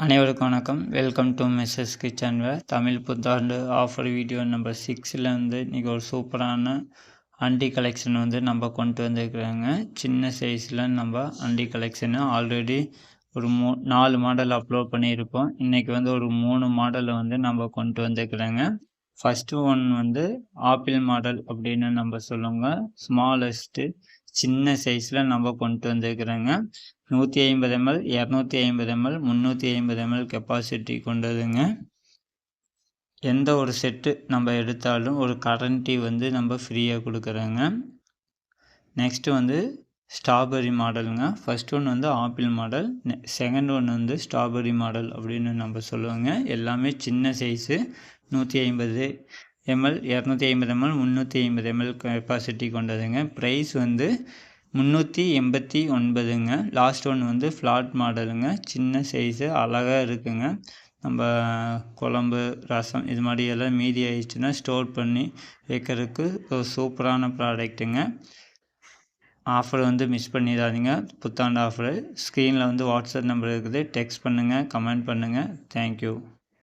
அனைவருக்கும் வணக்கம். Welcome to Mrs kitchen வேர். தமிழ் புத்தாண்டு ஆஃபர் வீடியோ நம்பர் 6ல் வந்து இன்றைக்கி ஒரு சூப்பரான அண்டி கலெக்ஷன் வந்து நம்ம கொண்டு வந்துருக்குறாங்க. சின்ன சைஸில் நம்ம அண்டி கலெக்ஷனு ஆல்ரெடி ஒரு 4 மாடல் அப்லோட் பண்ணியிருப்போம். இன்றைக்கி வந்து ஒரு 3 மாடலை வந்து நம்ம கொண்டு வந்துருக்குறாங்க. ஃபஸ்ட்டு ஒன் வந்து ஆப்பிள் மாடல் அப்படின்னு நம்ம சொல்லுவோங்க. ஸ்மாலஸ்ட்டு சின்ன சைஸில் நம்ம கொண்டு வந்துருக்குறோங்க. 150 ml 250 ml 350 ml கெப்பாசிட்டி கொண்டதுங்க. எந்த ஒரு செட்டு நம்ம எடுத்தாலும் ஒரு கரண்டி வந்து நம்ம ஃப்ரீயாக கொடுக்குறோங்க. நெக்ஸ்ட்டு வந்து ஸ்ட்ராபெரி மாடலுங்க. ஃபஸ்ட் ஒன் வந்து ஆப்பிள் மாடல், செகண்ட் ஒன் வந்து ஸ்ட்ராபெரி மாடல் அப்படின்னு நம்ம சொல்லுவோங்க. எல்லாமே சின்ன size 150 ml 250 ml 350 ml capacity கொண்டதுங்க. ப்ரைஸ் வந்து 389ங்க. லாஸ்ட் ஒன் வந்து ஃப்ளாட் மாடலுங்க. சின்ன சைஸு அழகாக இருக்குங்க. நம்ம குழம்பு ரசம் இது மாதிரி எல்லாம் மீதி ஆயிடுச்சுன்னா ஸ்டோர் பண்ணி வைக்கிறதுக்கு ஒரு சூப்பரான ப்ராடக்ட்டுங்க. ஆஃபர் வந்து மிஸ் பண்ணிடாதீங்க. புத்தாண்டு ஆஃபரு. ஸ்க்ரீனில் வந்து வாட்ஸ்அப் நம்பர் இருக்குது. டெக்ஸ்ட் பண்ணுங்கள், கமெண்ட் பண்ணுங்கள். தேங்க்யூ.